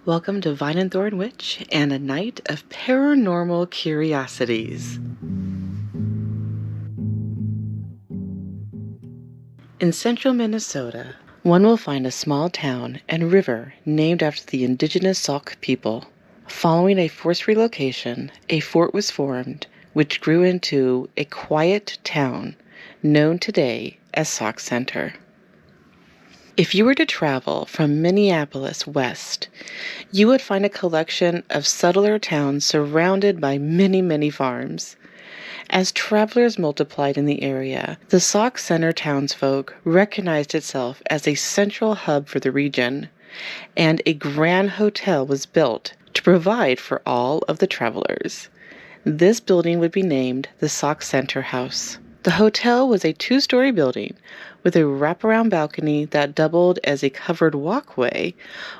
Welcome to Vine and Thorn Witch and a night of paranormal curiosities. In central Minnesota, one will find a small town and river named after the indigenous Sauk people. Following a forced relocation, a fort was formed, which grew into a quiet town known today as Sauk Center. If you were to travel from Minneapolis west, you would find a collection of subtler towns surrounded by many farms. As travelers multiplied in the area, the Sauk Center townsfolk recognized itself as a central hub for the region, and a grand hotel was built to provide for all of the travelers. This building would be named the Sauk Center House. The hotel was a 2-story building with a wraparound balcony that doubled as a covered walkway,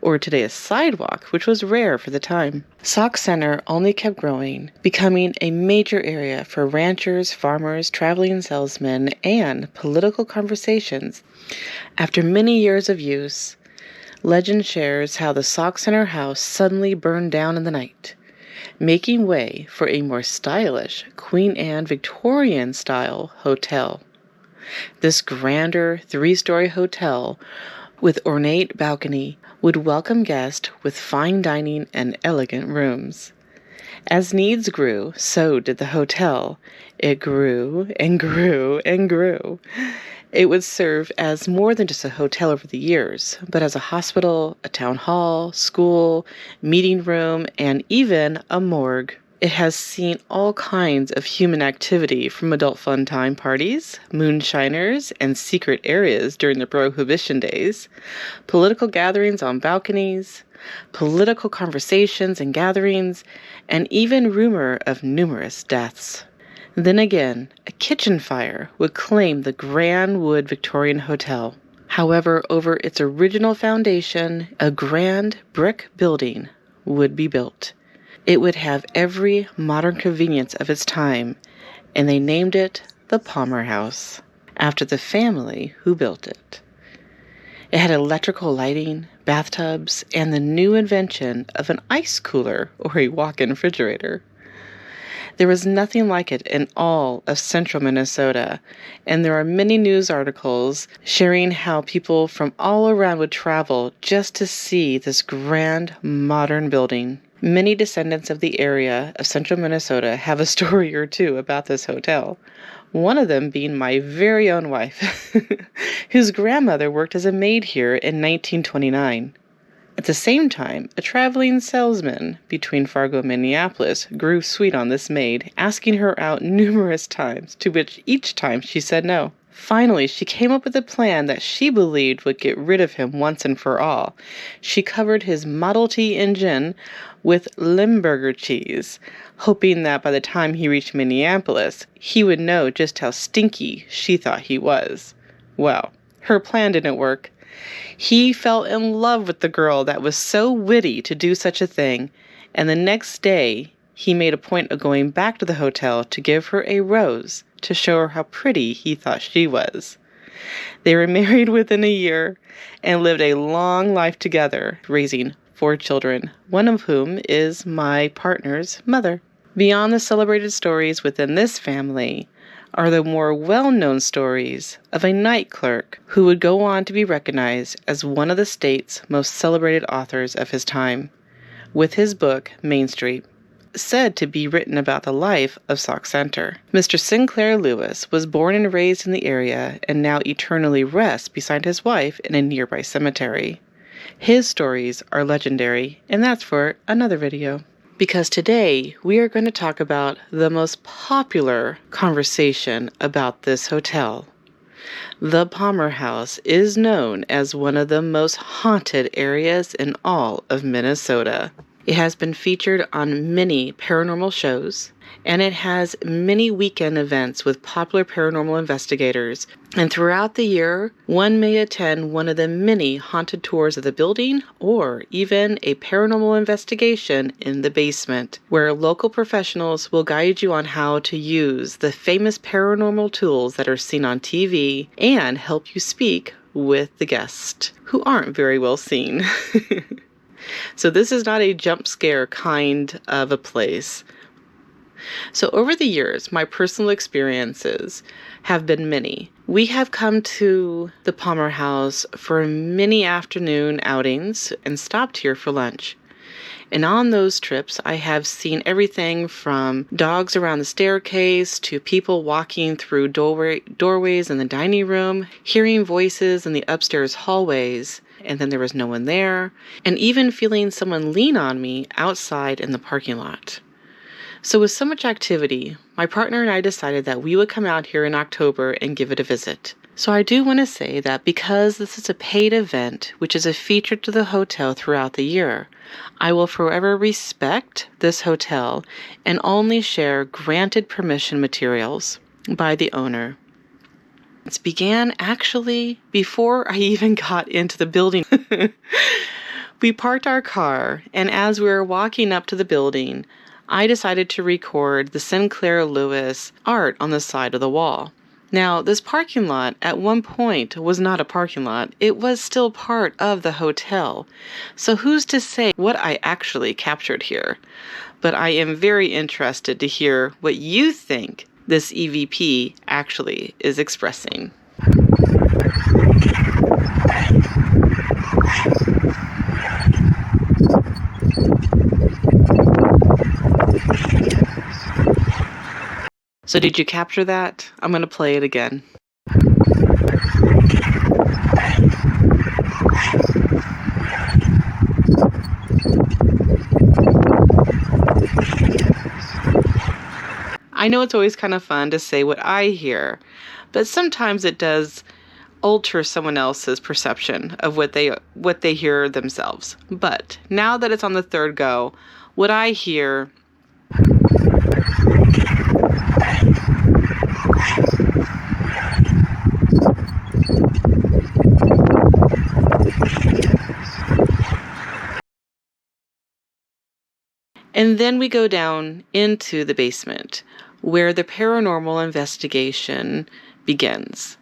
or today a sidewalk, which was rare for the time. Sauk Center only kept growing, becoming a major area for ranchers, farmers, traveling salesmen, and political conversations. After many years of use, legend shares how the Sauk Center house suddenly burned down in the night, making way for a more stylish Queen Anne Victorian-style hotel. This grander 3-story hotel with ornate balcony would welcome guests with fine dining and elegant rooms. As needs grew, so did the hotel. It grew and grew and grew. It would serve as more than just a hotel over the years, but as a hospital, a town hall, school, meeting room, and even a morgue. It has seen all kinds of human activity, from adult fun time parties, moonshiners, and secret areas during the Prohibition days, political gatherings on balconies, political conversations and gatherings, and even rumor of numerous deaths. Then again, a kitchen fire would claim the grand wood Victorian hotel. However, over its original foundation, a grand brick building would be built. It would have every modern convenience of its time, and they named it the Palmer House, after the family who built it. It had electrical lighting, bathtubs, and the new invention of an ice cooler or a walk-in refrigerator. There was nothing like it in all of central Minnesota, and there are many news articles sharing how people from all around would travel just to see this grand modern building. Many descendants of the area of central Minnesota have a story or two about this hotel, one of them being my very own wife, whose grandmother worked as a maid here in 1929. At the same time, a traveling salesman between Fargo and Minneapolis grew sweet on this maid, asking her out numerous times, to which each time she said no. Finally, she came up with a plan that she believed would get rid of him once and for all. She covered his Model T engine with Limburger cheese, hoping that by the time he reached Minneapolis, he would know just how stinky she thought he was. Well, her plan didn't work. He fell in love with the girl that was so witty to do such a thing, and the next day he made a point of going back to the hotel to give her a rose to show her how pretty he thought she was. They were married within a year and lived a long life together, raising 4 children, one of whom is my partner's mother. Beyond the celebrated stories within this family are the more well-known stories of a night clerk who would go on to be recognized as one of the state's most celebrated authors of his time, with his book, Main Street, said to be written about the life of Sauk Center. Mr. Sinclair Lewis was born and raised in the area and now eternally rests beside his wife in a nearby cemetery. His stories are legendary, and that's for another video. Because today we are going to talk about the most popular conversation about this hotel. The Palmer House is known as one of the most haunted areas in all of Minnesota. It has been featured on many paranormal shows, and it has many weekend events with popular paranormal investigators. And throughout the year, one may attend one of the many haunted tours of the building, or even a paranormal investigation in the basement, where local professionals will guide you on how to use the famous paranormal tools that are seen on TV and help you speak with the guests, who aren't very well seen. So this is not a jump scare kind of a place. So over the years, my personal experiences have been many. We have come to the Palmer House for many afternoon outings and stopped here for lunch. And on those trips, I have seen everything from dogs around the staircase to people walking through doorways in the dining room, hearing voices in the upstairs hallways, and then there was no one there, and even feeling someone lean on me outside in the parking lot. So with so much activity, my partner and I decided that we would come out here in October and give it a visit. So I do want to say that because this is a paid event, which is a feature to the hotel throughout the year, I will forever respect this hotel and only share granted permission materials by the owner. This began actually before I even got into the building. We parked our car, and as we were walking up to the building, I decided to record the Sinclair Lewis art on the side of the wall. Now, this parking lot at one point was not a parking lot. It was still part of the hotel. So who's to say what I actually captured here? But I am very interested to hear what you think this EVP actually is expressing. So did you capture that? I'm going to play it again. I know it's always kind of fun to say what I hear, but sometimes it does alter someone else's perception of what they hear themselves. But now that it's on the third go, what I hear and then we go down into the basement where the paranormal investigation begins.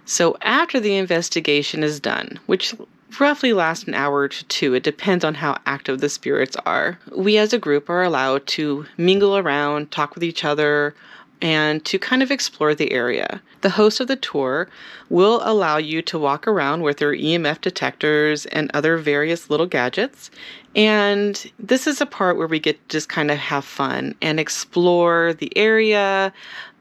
So after the investigation is done, which roughly lasts an hour to two, it depends on how active the spirits are, we as a group are allowed to mingle around, talk with each other, and to kind of explore the area. The host of the tour will allow you to walk around with their EMF detectors and other various little gadgets. And this is a part where we get to just kind of have fun and explore the area,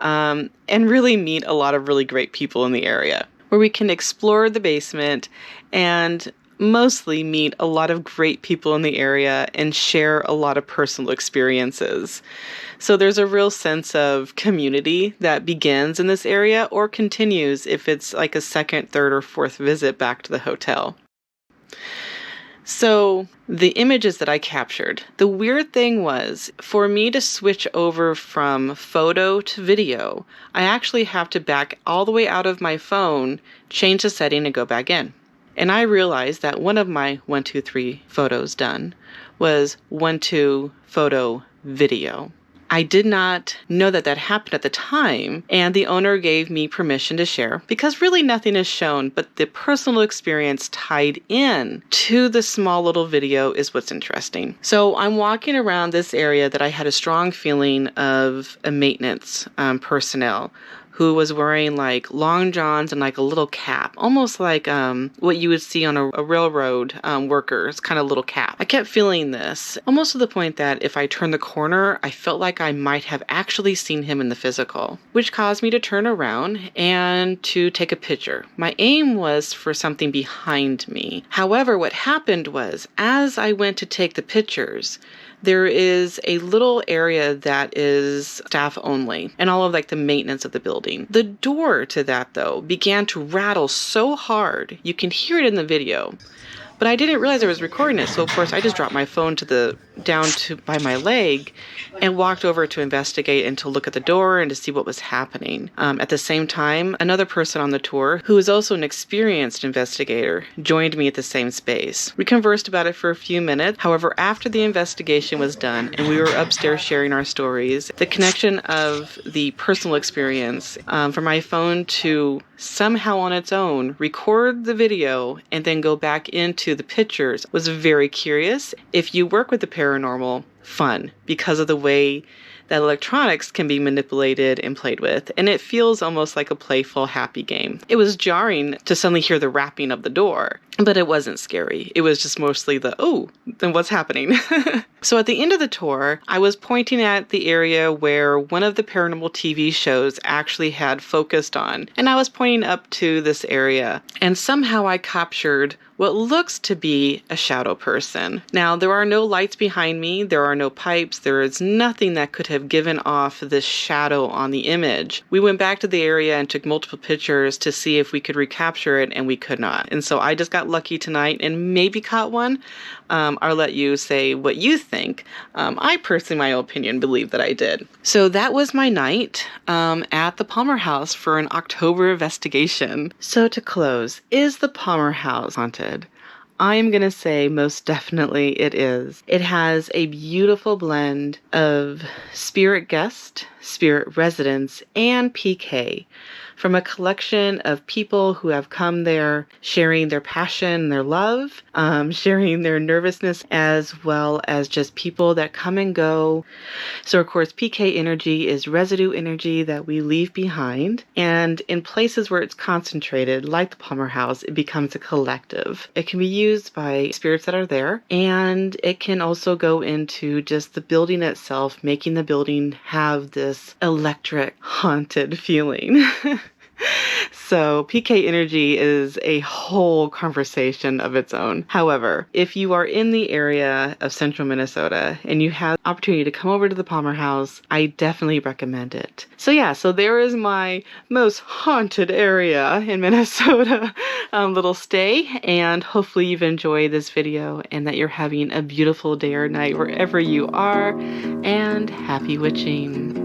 and really meet a lot of really great people in the area, where we can explore the basement and mostly meet a lot of great people in the area and share a lot of personal experiences. So there's a real sense of community that begins in this area or continues if it's like a second, third, or fourth visit back to the hotel. So the images that I captured, the weird thing was for me to switch over from photo to video, I actually have to back all the way out of my phone, change the setting, and go back in. And I realized that one of my 1, 2, 3 photos done was 1, 2 photo video. I did not know that happened at the time, and the owner gave me permission to share because really nothing is shown, but the personal experience tied in to the small little video is what's interesting. So I'm walking around this area that I had a strong feeling of a maintenance personnel who was wearing like long johns and like a little cap, almost like what you would see on a railroad worker's kind of little cap. I kept feeling this, almost to the point that if I turned the corner, I felt like I might have actually seen him in the physical, which caused me to turn around and to take a picture. My aim was for something behind me. However, what happened was, as I went to take the pictures, there is a little area that is staff only and all of like the maintenance of the building. The door to that though began to rattle so hard, you can hear it in the video, but I didn't realize I was recording it. So of course I just dropped my phone down by my leg and walked over to investigate and to look at the door and to see what was happening. At the same time, another person on the tour, who is also an experienced investigator, joined me at the same space. We conversed about it for a few minutes. However, after the investigation was done and we were upstairs sharing our stories, the connection of the personal experience for my phone to somehow on its own record the video and then go back into to the pictures was very curious. If you work with the paranormal, fun, because of the way that electronics can be manipulated and played with, and it feels almost like a playful, happy game. It was jarring to suddenly hear the rapping of the door, but it wasn't scary. It was just mostly the, oh, then what's happening? So at the end of the tour, I was pointing at the area where one of the paranormal TV shows actually had focused on, and I was pointing up to this area, and somehow I captured what looks to be a shadow person. Now, there are no lights behind me, there are no pipes, there is nothing that could have given off this shadow on the image. We went back to the area and took multiple pictures to see if we could recapture it, and we could not. And so I just got lucky tonight and maybe caught one. I'll let you say what you think. I personally, my opinion, believe that I did. So that was my night at the Palmer House for an October investigation. So to close, is the Palmer House haunted? I'm going to say most definitely it is. It has a beautiful blend of spirit guest, spirit residents, and PK from a collection of people who have come there sharing their passion, their love, sharing their nervousness, as well as just people that come and go. So of course, PK energy is residue energy that we leave behind. And in places where it's concentrated, like the Palmer House, it becomes a collective. It can be used by spirits that are there, and it can also go into just the building itself, making the building have this electric, haunted feeling. So PK energy is a whole conversation of its own. However, if you are in the area of central Minnesota and you have the opportunity to come over to the Palmer House, I definitely recommend it. So yeah, so there is my most haunted area in Minnesota little stay, and hopefully you've enjoyed this video and that you're having a beautiful day or night wherever you are, and happy witching.